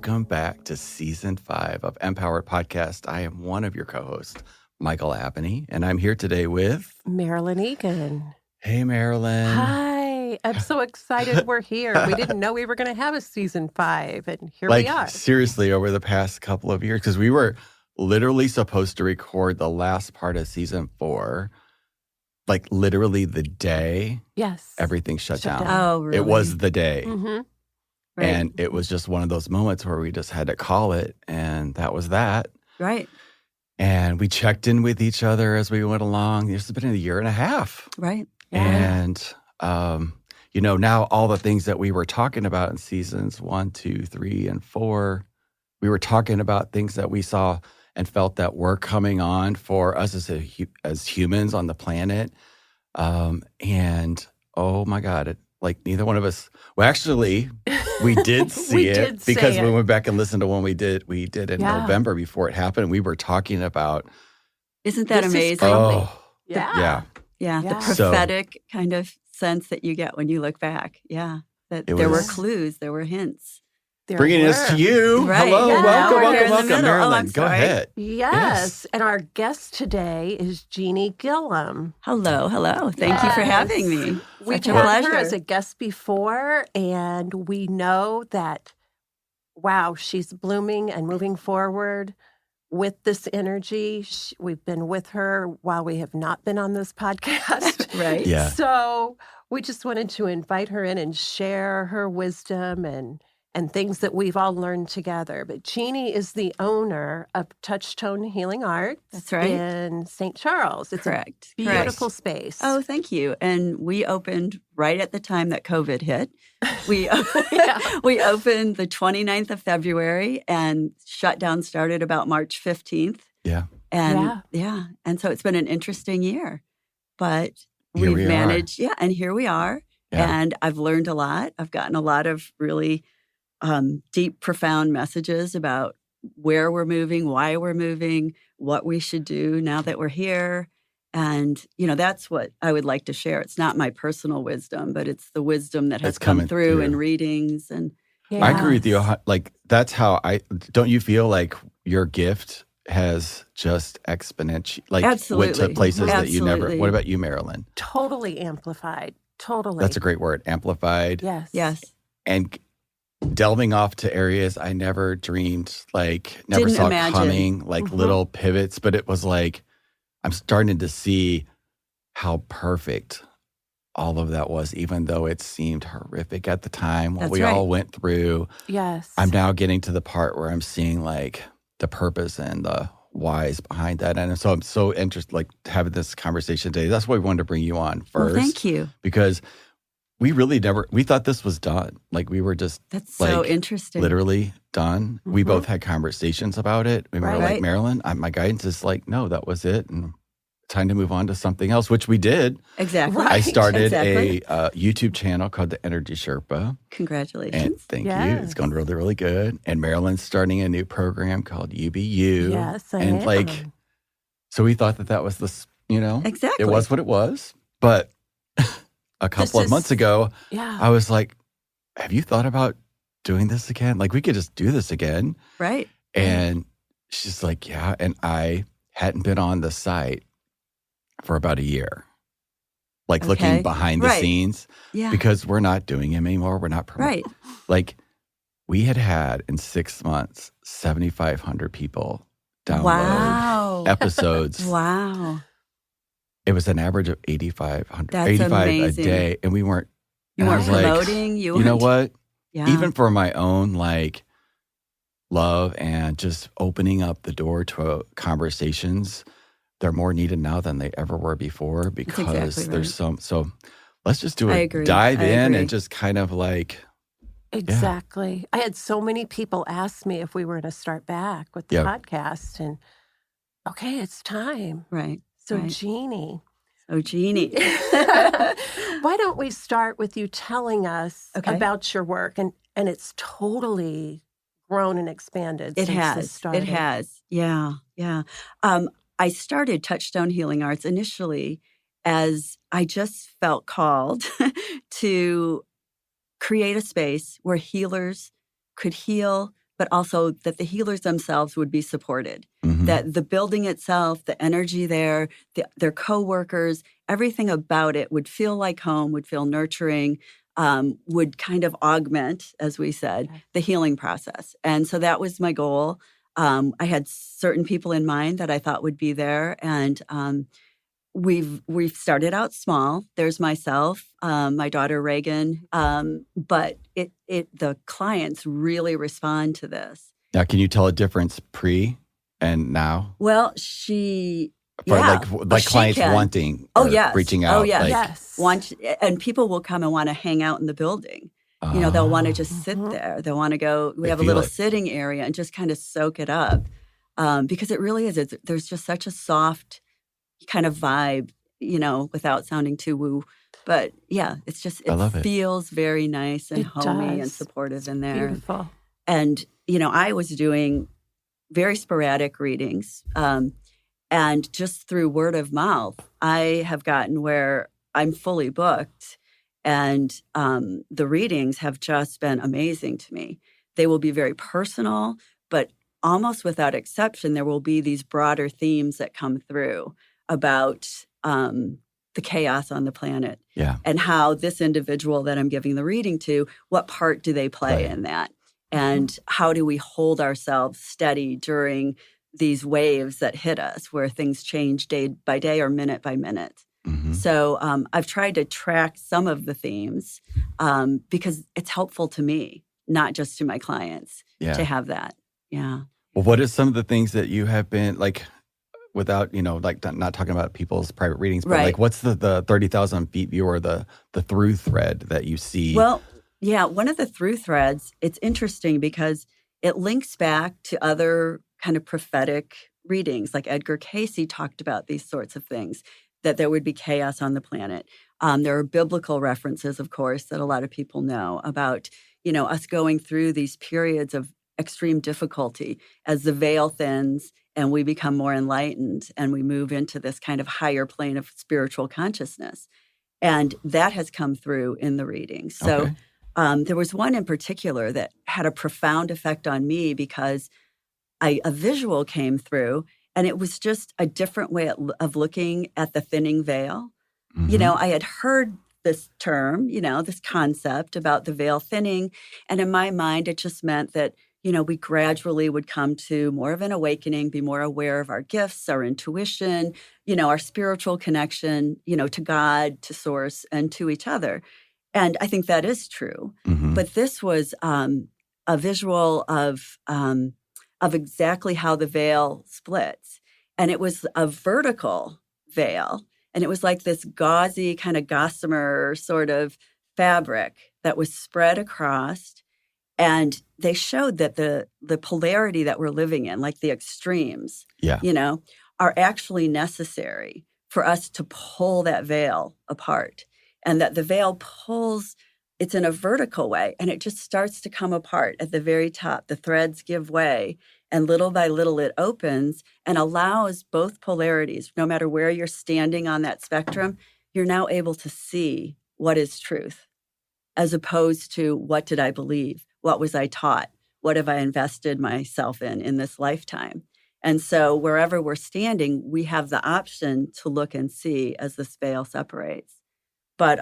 welcome back to Season 5 of Empowered Podcast. I am one of your co-hosts, Michael Abney, and I'm here today with... Marilyn Egan. Hey, Marilyn. Hi. I'm so excited we're here. We didn't know we were going to have a Season 5, and here we are. Seriously, over the past couple of years, because we were literally supposed to record the last part of Season 4, like literally the day everything shut down. Oh, really? It was the day. Mm-hmm. Right. And it was just one of those moments where we just had to call it, and that was that. Right. And we checked in with each other as we went along. This has been a year and a half. Right. Yeah. And, now all the things that we were talking about in seasons 1, 2, 3, and 4, we were talking about things that we saw and felt that were coming on for us as humans on the planet. And, oh my God, neither one of us, well, actually, we did see it because we went back and listened to one we did in November before it happened. We were talking about. Isn't that amazing? Yeah. The prophetic kind of sense that you get when you look back. Yeah. That there were clues, there were hints. Bringing us to you. Right. Hello, Yeah. welcome, Marilyn. Go ahead. Yes. And our guest today is Jeanie Gillam. Hello. Thank you for having me. We've had her as a guest before, and we know that, wow, she's blooming and moving forward with this energy. We've been with her while we have not been on this podcast. Right. Yeah. So we just wanted to invite her in and share her wisdom and things that we've all learned together. But Jeanie is the owner of Touchstone Healing Arts. That's right. In St. Charles. It's Correct. a beautiful space. Oh, thank you. And we opened right at the time that COVID hit. We we opened the 29th of February, and shutdown started about March 15th. Yeah. And and so it's been an interesting year. But Here we've managed, and here we are. Yeah. And I've learned a lot. I've gotten a lot of really deep, profound messages about where we're moving, why we're moving, what we should do now that we're here. And, that's what I would like to share. It's not my personal wisdom, but it's the wisdom that has come through in readings. And I agree with you. That's how don't you feel like your gift has just exponentially, Absolutely. went to places that you never, Absolutely. what about you, Marilyn? Totally amplified. Totally. That's a great word, amplified. Yes. And delving off to areas I never dreamed, never Didn't saw imagine. coming, little pivots. But it was I'm starting to see how perfect all of that was, even though it seemed horrific at the time, what we all went through. Yes. I'm now getting to the part where I'm seeing the purpose and the whys behind that. And so I'm so interested, having this conversation today. That's why we wanted to bring you on first. Well, thank you. Because we really we thought this was done. We were just That's so interesting. Literally done. Mm-hmm. We both had conversations about it. We were like, Marilyn, my guidance is no, that was it. And time to move on to something else, which we did. Exactly. I started a YouTube channel called The Energy Sherpa. Congratulations. And thank you. It's going really, really good. And Marilyn's starting a new program called UBU. Yes, I am. So we thought that was this, Exactly. It was what it was. But a couple of months ago, I was like, have you thought about doing this again? We could just do this again. Right. And she's like, yeah. And I hadn't been on the site for about a year, looking behind the scenes. Yeah. Because we're not doing them anymore. We're not promoting. Right. We had in 6 months, 7,500 people download episodes. Wow. It was an average of 8,500, That's 85 amazing. a day. And we weren't. You weren't promoting. You know what? Yeah. Even for my own love and just opening up the door to conversations, they're more needed now than they ever were before because there's some. So let's just do it. Dive in and just kind of Exactly. Yeah. I had so many people ask me if we were going to start back with the podcast, and okay, it's time. Right. So Jeanie. Why don't we start with you telling us about your work? And it's totally grown and expanded since this started. It has. Yeah. I started Touchstone Healing Arts initially as I just felt called to create a space where healers could heal, but also that the healers themselves would be supported. Mhm. That the building itself, the energy there, their coworkers, everything about it would feel like home, would feel nurturing, would kind of augment, as we said, the healing process. And so that was my goal. I had certain people in mind that I thought would be there, and we've started out small. There's myself, my daughter Reagan, but the clients really respond to this. Now, can you tell a difference pre and now? Well, she. For Yeah. like She clients can. wanting Oh, or yes. reaching out. Oh, yes. Like, Yes. And people will come and want to hang out in the building. They'll want to just sit there. They'll want to go. We They have a feel little it. sitting area and just kind of soak it up, because it really is. There's just such a soft kind of vibe, without sounding too woo. But yeah, it's just I love it. feels very nice and It homey and does. supportive in there. Beautiful. And I was doing very sporadic readings. And just through word of mouth, I have gotten where I'm fully booked. And the readings have just been amazing to me. They will be very personal, but almost without exception, there will be these broader themes that come through about the chaos on the planet. Yeah. And how this individual that I'm giving the reading to, what part do they play Right. in that? And how do we hold ourselves steady during these waves that hit us where things change day by day or minute by minute? Mhm. So I've tried to track some of the themes because it's helpful to me, not just to my clients, Yeah. to have that. Yeah. Well, what are some of the things that you have been like, without, like not talking about people's private readings, but Right. like what's the 30,000 feet view or the through thread that you see? Well, yeah, one of the through threads, it's interesting because it links back to other kind of prophetic readings. Like Edgar Cayce talked about these sorts of things, that there would be chaos on the planet. There are biblical references, of course, that a lot of people know about, us going through these periods of extreme difficulty as the veil thins and we become more enlightened and we move into this kind of higher plane of spiritual consciousness. And that has come through in the readings. So Okay. there was one in particular that had a profound effect on me because a visual came through, and it was just a different way of looking at the thinning veil. Mhm. I had heard this term, this concept about the veil thinning. And in my mind, it just meant that, we gradually would come to more of an awakening, be more aware of our gifts, our intuition, our spiritual connection, to God, to source, and to each other. And I think that is true. Mhm. But this was a visual of exactly how the veil splits. And it was a vertical veil. And it was like this gauzy kind of gossamer sort of fabric that was spread across. And they showed that the polarity that we're living in, like the extremes, Yeah. are actually necessary for us to pull that veil apart. And that the veil pulls, it's in a vertical way, and it just starts to come apart at the very top. The threads give way, and little by little it opens and allows both polarities, no matter where you're standing on that spectrum, you're now able to see what is truth, as opposed to what did I believe? What was I taught? What have I invested myself in this lifetime? And so wherever we're standing, we have the option to look and see as this veil separates. But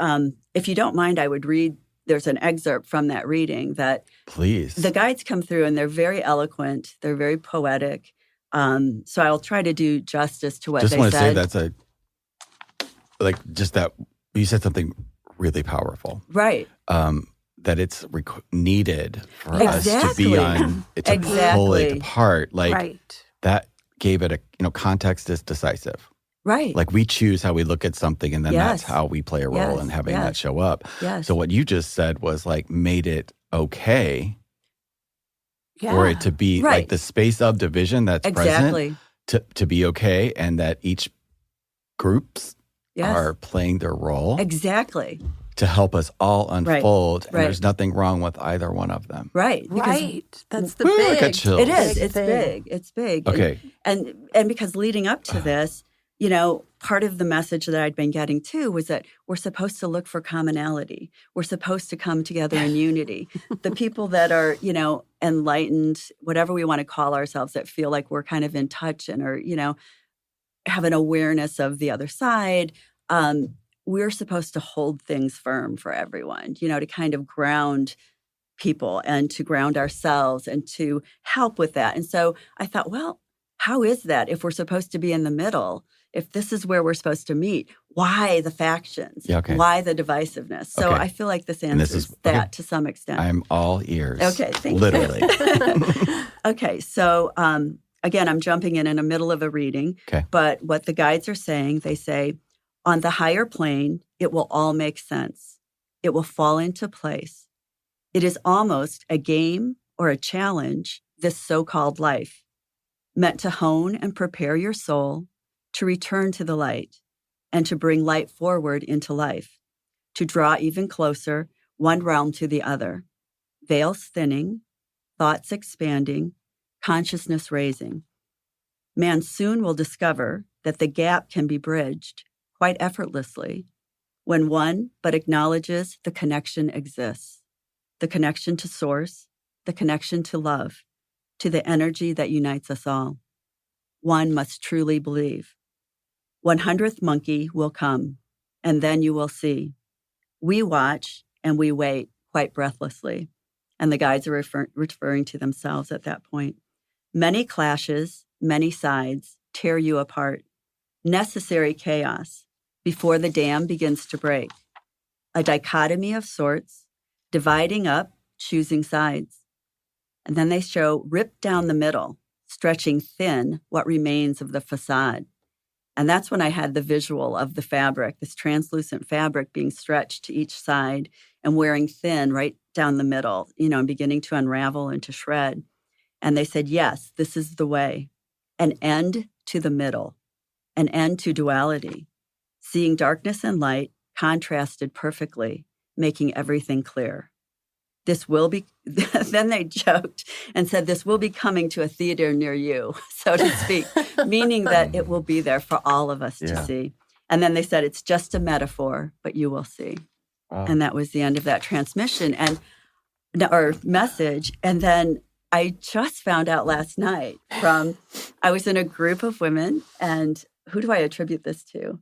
if you don't mind, I would read, there's an excerpt from that reading that Please. the guides come through, and they're very eloquent. They're very poetic. So I'll try to do justice to what Just they want to say said. that you said something really powerful. Right. That it's needed for us to be Exactly. on, to pull Exactly. it apart. Like Right. that gave it context is decisive. Right. Like we choose how we look at something, and then that's Yes. how we play a role Yes. in having Yes. that show up. Yes. So what you just said was like made it okay Yeah. for it to be Right. like the space of division that's Exactly. present to be okay, and that each groups Yes. are playing their role Exactly. to help us all unfold. And Right. there's nothing wrong with either one of them. Right. Because Right. That's the Woo, I big. got chills. it is. big It's thing. big. It's big. Okay. And because leading up to this, part of the message that I'd been getting too was that we're supposed to look for commonality. We're supposed to come together in unity. The people that are, enlightened, whatever we want to call ourselves, that feel like we're kind of in touch and are, have an awareness of the other side, we're supposed to hold things firm for everyone, to kind of ground people and to ground ourselves and to help with that. And so I thought, well, how is that if we're supposed to be in the middle? If this is where we're supposed to meet, why the factions? Yeah, okay. Why the divisiveness? So Okay. I feel like this answers that to some extent. I'm all ears. Okay, thank Literally. you. Okay, so again, I'm jumping in the middle of a reading. Okay. But what the guides are saying, they say, on the higher plane, it will all make sense. It will fall into place. It is almost a game or a challenge, this so-called life, meant to hone and prepare your soul to return to the light and to bring light forward into life, to draw even closer one realm to the other, veils thinning, thoughts expanding, consciousness raising. Man soon will discover that the gap can be bridged quite effortlessly when one but acknowledges the connection exists, the connection to source, the connection to love, to the energy that unites us all. One must truly believe. 100th monkey will come, and then you will see. We watch and we wait quite breathlessly. And the guides are referring to themselves at that point. Many clashes, many sides tear you apart. Necessary chaos before the dam begins to break. A dichotomy of sorts, dividing up, choosing sides. And then they show ripped down the middle, stretching thin what remains of the facade. And that's when I had the visual of the fabric, this translucent fabric being stretched to each side and wearing thin right down the middle, and beginning to unravel and to shred. And they said, yes, this is the way. An end to the middle, an end to duality, seeing darkness and light contrasted perfectly, making everything clear. This will be, then they joked and said, this will be coming to a theater near you, so to speak, meaning that it will be there for all of us to see. And then they said, it's just a metaphor, but you will see. Wow. And that was the end of that transmission or message. And then I just found out last night I was in a group of women, and who do I attribute this to?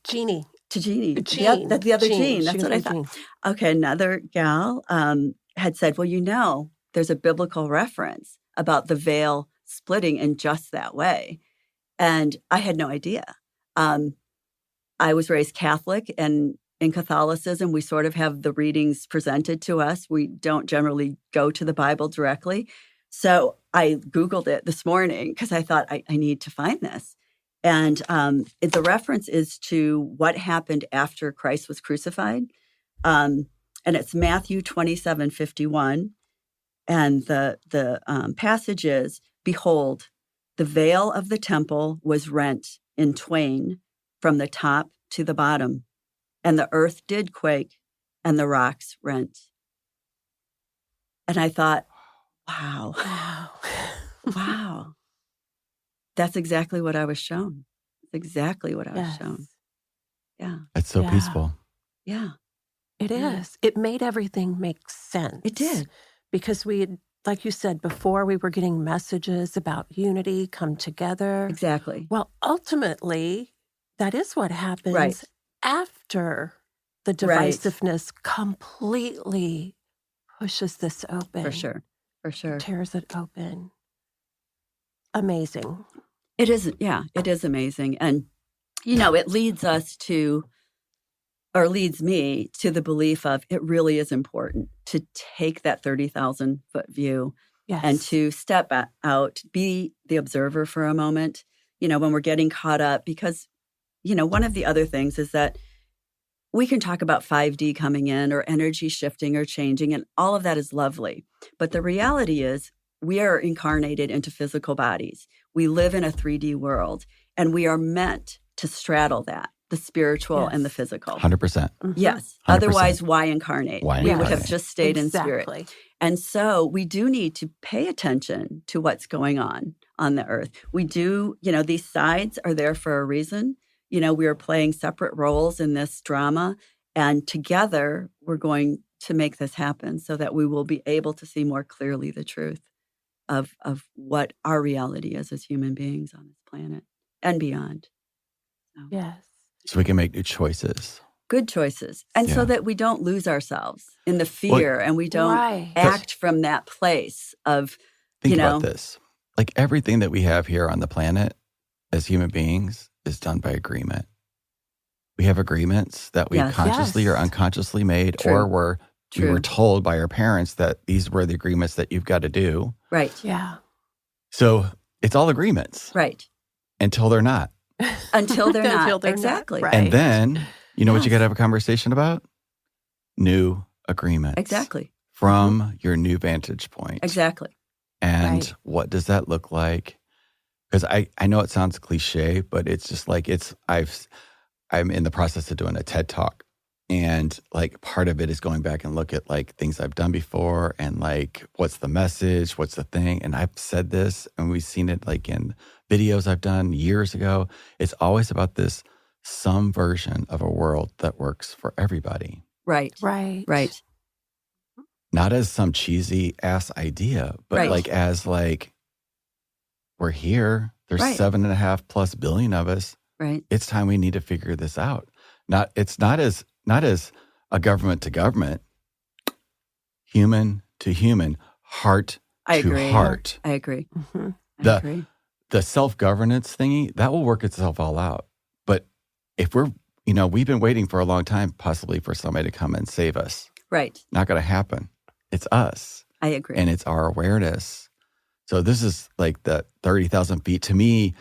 Jeanie. To Jeanie. The other Jean. That's what I thought. Okay, another gal had said, well, there's a biblical reference about the veil splitting in just that way. And I had no idea. I was raised Catholic, and in Catholicism, we sort of have the readings presented to us. We don't generally go to the Bible directly. So I Googled it this morning because I thought I need to find this. And the reference is to what happened after Christ was crucified. And it's Matthew 27:51. And the passage is, behold, the veil of the temple was rent in twain from the top to the bottom, and the earth did quake, and the rocks rent. And I thought, wow. That's exactly what I was shown. That's exactly what I was shown. Yeah. It's so peaceful. Yeah. It is. It made everything make sense. It did. Because we had, like you said before, we were getting messages about unity, come together. Exactly. Well, ultimately, that is what happens after the divisiveness completely pushes this open. For sure. Tears it open. Amazing. It is. Yeah, it is amazing. And, it leads me to the belief of it really is important to take that 30,000-foot view and to step out, be the observer for a moment, when we're getting caught up. Because, one of the other things is that we can talk about 5D coming in or energy shifting or changing, and all of that is lovely. But the reality is we are incarnated into physical bodies. We live in a 3D world, and we are meant to straddle that, the spiritual and the physical. 100%. Mm-hmm. Yes. 100%. Otherwise, why incarnate? We would have just stayed in spirit. And so we do need to pay attention to what's going on the earth. We do, these sides are there for a reason. We are playing separate roles in this drama, and together we're going to make this happen so that we will be able to see more clearly the truth of what our reality is as human beings on this planet and beyond. Yes. So we can make new choices. Good choices. And so that we don't lose ourselves in the fear and we don't act from that place of, Think about this. Like everything that we have here on the planet as human beings is done by agreement. We have agreements that we consciously or unconsciously made, or we were told by our parents that these were the agreements that you've got to do. Right. Yeah. So it's all agreements. Right. Until they're not. Until they're not. Until they're exactly. Not. Right. And then, you know what you got to have a conversation about? New agreements. Exactly. From your new vantage point. Exactly. And what does that look like? Because I know it sounds cliche, but it's just like I'm in the process of doing a TED Talk. And like part of it is going back and look at like things I've done before and like what's the message, what's the thing. And I've said this and we've seen it like in videos I've done years ago. It's always about this some version of a world that works for everybody. Right. Right. Right. Not as some cheesy ass idea, but like as like we're here. There's 7.5+ billion of us. Right. It's time we need to figure this out. It's not as a government to government, human to human, heart to heart. I agree. Mm-hmm. I agree. The self-governance thingy, that will work itself all out. But if we've been waiting for a long time, possibly for somebody to come and save us. Right. Not going to happen. It's us. I agree. And it's our awareness. So this is like the 30,000 feet. To me,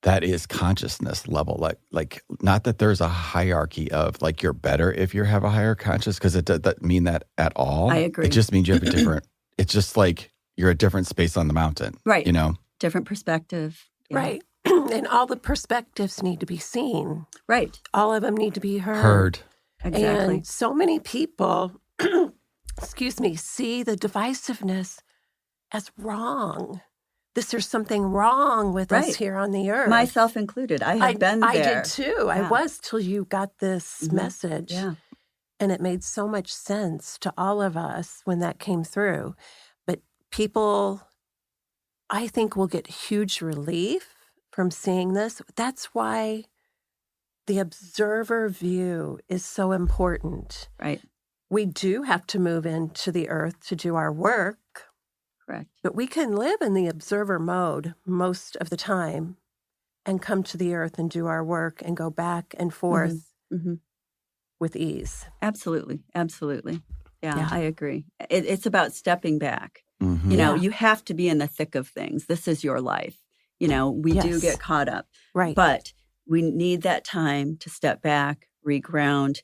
that is consciousness level. Like not that there's a hierarchy of like you're better if you have a higher conscious, because it doesn't mean that at all. I agree. It just means you have a different, it's just like you're a different space on the mountain. Right. Different perspective. Yeah. Right. And all the perspectives need to be seen. Right. All of them need to be heard. Exactly. And so many people, see the divisiveness as wrong. There's something wrong with us here on the earth. Myself included. I have been there. I did too. Yeah. I was till you got this message. Yeah. And it made so much sense to all of us when that came through. But people, I think, will get huge relief from seeing this. That's why the observer view is so important. Right. We do have to move into the earth to do our work. Correct. But we can live in the observer mode most of the time and come to the earth and do our work and go back and forth with ease. Absolutely. Absolutely. Yeah. I agree. It's about stepping back. Mm-hmm. You have to be in the thick of things. This is your life. We do get caught up. Right. But we need that time to step back, reground,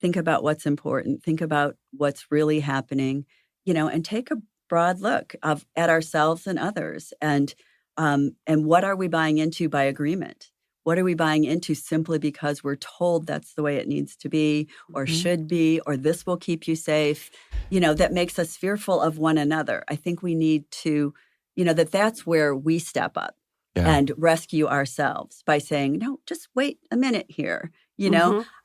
think about what's important, think about what's really happening, and take a broad look at ourselves and others. And what are we buying into by agreement? What are we buying into simply because we're told that's the way it needs to be or should be, or this will keep you safe, that makes us fearful of one another. I think we need to, that's where we step up and rescue ourselves by saying, no, just wait a minute here.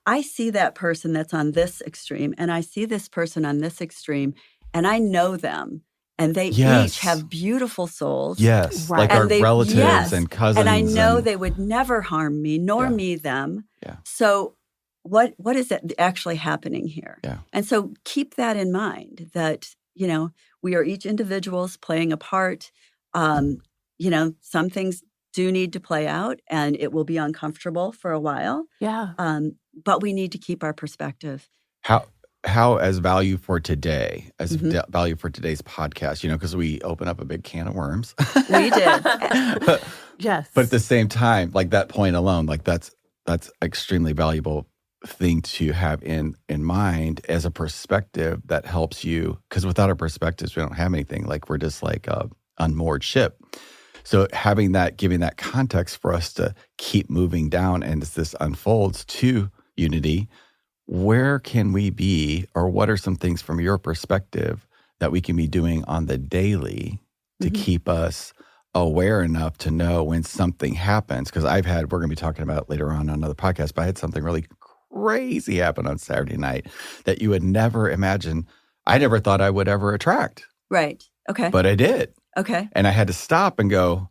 I see that person that's on this extreme and I see this person on this extreme and I know them. And they each have beautiful souls. Yes, right. Like our relatives and cousins. And I know they would never harm me, nor me them. Yeah. So what is actually happening here? Yeah. And so keep that in mind that, we are each individuals playing a part. Some things do need to play out and it will be uncomfortable for a while. Yeah. But we need to keep our perspective. How as value for today, value for today's podcast, because we open up a big can of worms. We did. Yes. But at the same time, like that point alone, like that's extremely valuable thing to have in mind as a perspective that helps you. Because without our perspectives, we don't have anything. Like we're just like a unmoored ship. So having that, giving that context for us to keep moving down and as this unfolds to unity, where can we be, or what are some things from your perspective that we can be doing on the daily to keep us aware enough to know when something happens. Because we're going to be talking about it later on another podcast, but I had something really crazy happen on Saturday night that you would never imagine. I never thought I would ever attract. Right. Okay. But I did. Okay. And I had to stop and go,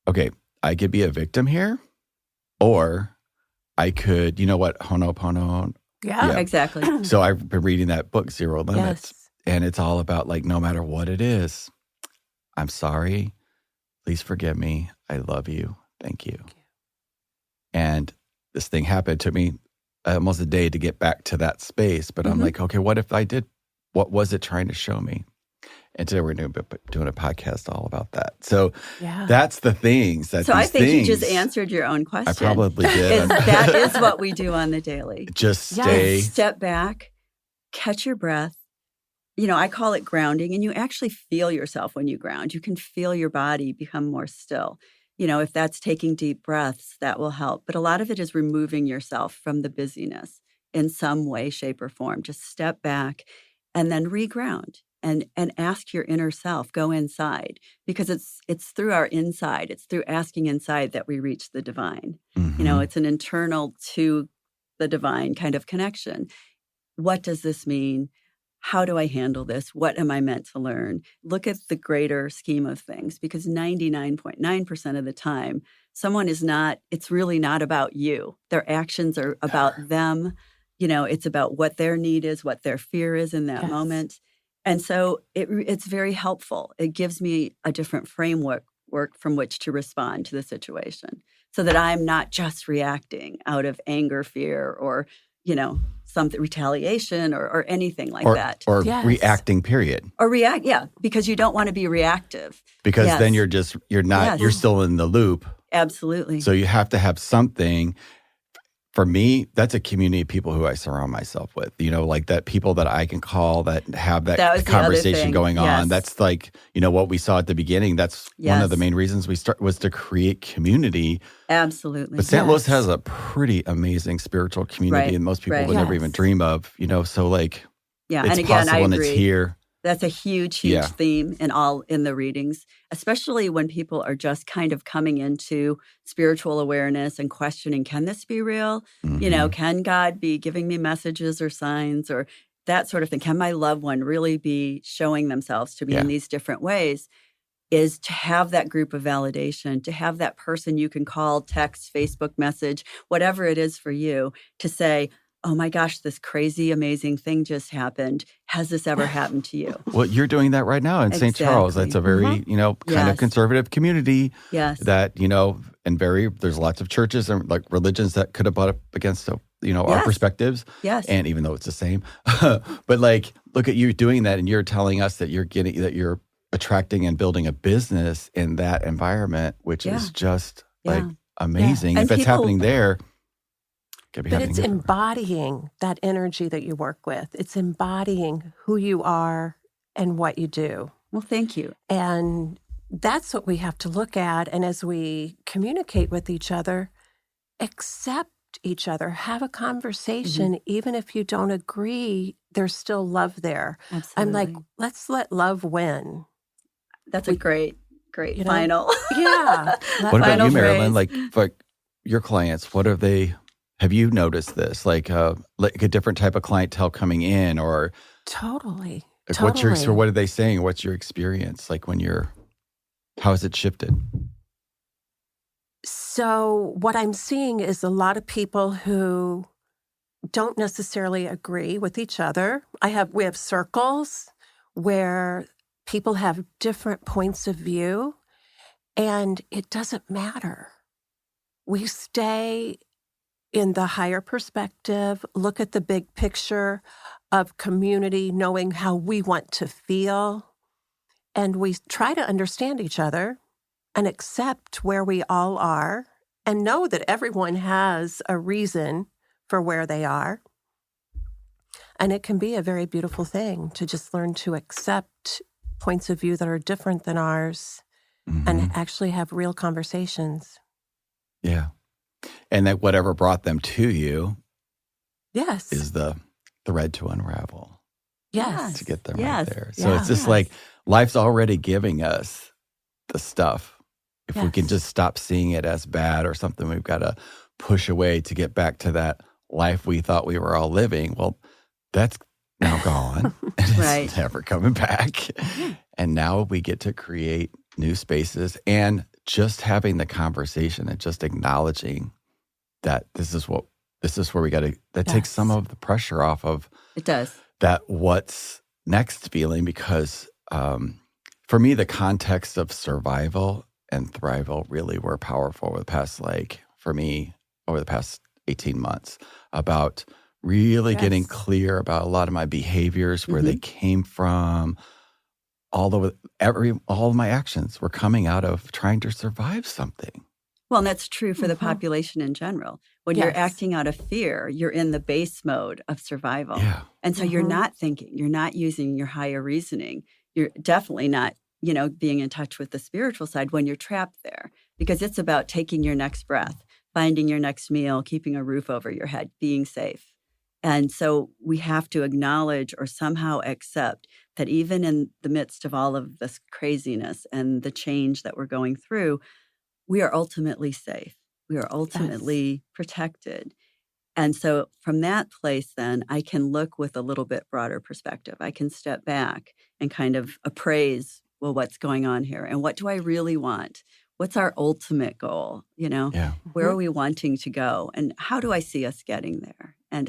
okay, I could be a victim here, or I could, you know what, Ho'oponopono. Yeah. Exactly. So I've been reading that book, Zero Limits, Yes. and it's all about like, no matter what it is, I'm sorry. Please forgive me. I love you. Thank you. And this thing happened. It took me almost a day to get back to that space. But I'm like, okay, what if I did? What was it trying to show me? And today we're doing a podcast all about that. So that's the things that. So I think you just answered your own question. I probably did. That is what we do on the daily. Just step back, catch your breath. You know, I call it grounding, and you actually feel yourself when you ground. You can feel your body become more still. You know, if that's taking deep breaths, that will help. But a lot of it is removing yourself from the busyness in some way, shape, or form. Just step back and then reground. And ask your inner self, go inside, because it's through our inside, it's through asking inside that we reach the divine. You know, it's an internal to the divine kind of connection. What does this mean? How do I handle this? What am I meant to learn? Look at the greater scheme of things, because 99.9% of the time, it's really not about you. Their actions are about them. You know, it's about what their need is, what their fear is in that moment. And so it's very helpful. It gives me a different framework from which to respond to the situation, so that I'm not just reacting out of anger, fear, or, you know, something, retaliation or anything like that. Or reacting, period. Or because you don't want to be reactive. Because then you're still in the loop. Absolutely. So you have to have something. For me, that's a community of people who I surround myself with, you know, like that people that I can call that have that conversation going on. That's like, you know, what we saw at the beginning. That's one of the main reasons was to create community. Absolutely. But St. Louis has a pretty amazing spiritual community, and most people would never even dream of, you know, so like, it's and again, possible I and agree. it's here. That's a huge theme in the readings, especially when people are just kind of coming into spiritual awareness and questioning, can this be real? You know, can God be giving me messages or signs or that sort of thing? Can my loved one really be showing themselves to be in these different ways? Is to have that group of validation, to have that person you can call, text, Facebook message, whatever it is for you, to say, oh my gosh, this crazy, amazing thing just happened. Has this ever happened to you? Well, you're doing that right now in St. Charles. That's a very, you know, kind of conservative community. That, you know, and there's lots of churches and like religions that could have butt up against, you know, our perspectives. And even though it's the same. But like, look at you doing that, and you're telling us that you're attracting and building a business in that environment, which is just like amazing. If it's happening there. But it's embodying that energy that you work with. It's embodying who you are and what you do. Well, thank you. And that's what we have to look at. And as we communicate with each other, accept each other, have a conversation. Even if you don't agree, there's still love there. Absolutely. I'm like, let's let love win. That's a great final. What about you, Marilyn? Like your clients, what are they? Have you noticed this, like a different type of clientele coming in, or totally? What are they saying? What's your experience like how has it shifted? So what I'm seeing is a lot of people who don't necessarily agree with each other. We have circles where people have different points of view, and it doesn't matter. We stay in the higher perspective, look at the big picture of community, knowing how we want to feel. And we try to understand each other and accept where we all are and know that everyone has a reason for where they are. And it can be a very beautiful thing to just learn to accept points of view that are different than ours and actually have real conversations. Yeah. And that whatever brought them to you is the thread to unravel. Yes. To get them right there. So it's just like life's already giving us the stuff. If we can just stop seeing it as bad or something we've got to push away to get back to that life we thought we were all living, well, that's now gone. And Right. it's never coming back. And now we get to create new spaces, and just having the conversation and just acknowledging that this is where we got to, that takes some of the pressure off of It does. that what's next feeling, because for me, the context of survival and thrival really were powerful over the past, for me, over the past 18 months, about really getting clear about a lot of my behaviors, where they came from. All of my actions were coming out of trying to survive something. Well, and that's true for the population in general. When you're acting out of fear, you're in the base mode of survival. Yeah. And so you're not thinking, you're not using your higher reasoning. You're definitely not, being in touch with the spiritual side when you're trapped there, because it's about taking your next breath, finding your next meal, keeping a roof over your head, being safe. And so we have to acknowledge or somehow accept that even in the midst of all of this craziness and the change that we're going through, we are ultimately safe. We are ultimately protected. And so from that place, then, I can look with a little bit broader perspective. I can step back and kind of appraise, well, what's going on here? And what do I really want? What's our ultimate goal? Where are we wanting to go? And how do I see us getting there? And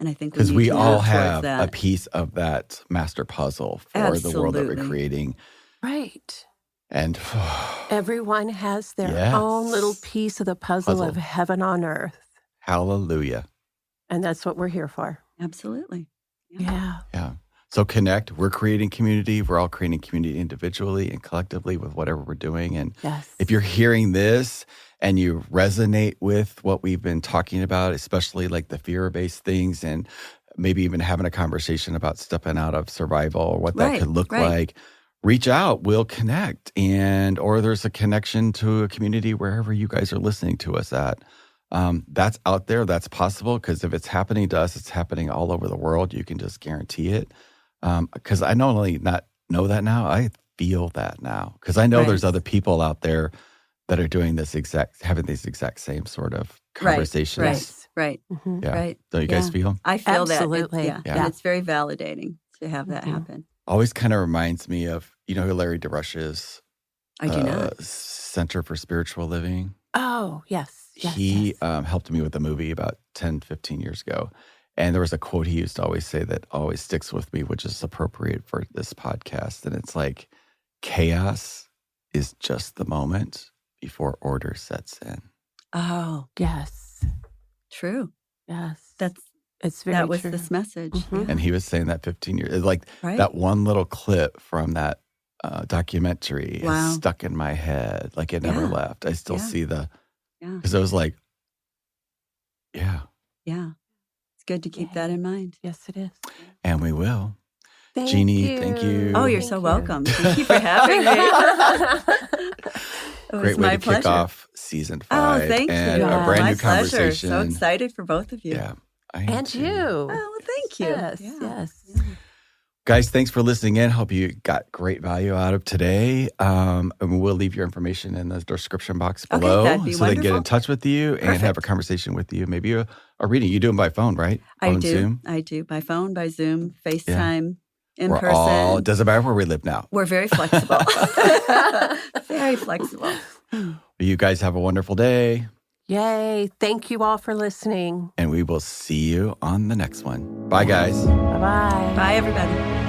and I think because we all have that. a piece of that master puzzle for the world that we're creating. Right. And everyone has their own little piece of the puzzle of heaven on earth. Hallelujah. And that's what we're here for. Absolutely. Yeah. So connect. We're creating community. We're all creating community individually and collectively with whatever we're doing. And if you're hearing this and you resonate with what we've been talking about, especially like the fear-based things, and maybe even having a conversation about stepping out of survival or what that could look like, reach out. We'll connect. Or there's a connection to a community wherever you guys are listening to us at. That's out there. That's possible, because if it's happening to us, it's happening all over the world. You can just guarantee it. Because I not only not know that now, I feel that now. Because I know there's other people out there that are doing having these exact same sort of conversations. Right. Mm-hmm. Yeah. Right. Don't you guys feel? I feel Absolutely. that. And it's very validating to have that happen. Always kind of reminds me of, who Larry DeRush is? I do not. Center for Spiritual Living. Oh, yes. He helped me with a movie about 10, 15 years ago. And there was a quote he used to always say that always sticks with me, which is appropriate for this podcast. And it's like, chaos is just the moment before order sets in. Oh, yes. True. Yes. It's very that was true. this message. Mm-hmm. Yeah. And he was saying that 15 years, it's like that one little clip from that documentary is stuck in my head. Like it never left. I still see because I was like, Yeah. It's good to keep that in mind. Yes, it is. And we will. Thank Jeannie, you. thank you. Oh, you're so welcome. Thank you for having me. Great way to kick off season 5. Oh, thank and you. a brand My new conversation. Pleasure. So excited for both of you. Yeah. I am And too. you. Oh, well, thank you. Yes. Guys, thanks for listening in. Hope you got great value out of today. And we'll leave your information in the description box below that'd be so they can get in wonderful. touch with you and have a conversation with you. Maybe a reading. You do them by phone, right? I On do. Zoom? I do. By phone, by Zoom, FaceTime, in person. It doesn't matter where we live now. We're very flexible. Very flexible. You guys have a wonderful day. Yay. Thank you all for listening. And we will see you on the next one. Bye, guys. Bye-bye. Bye, everybody.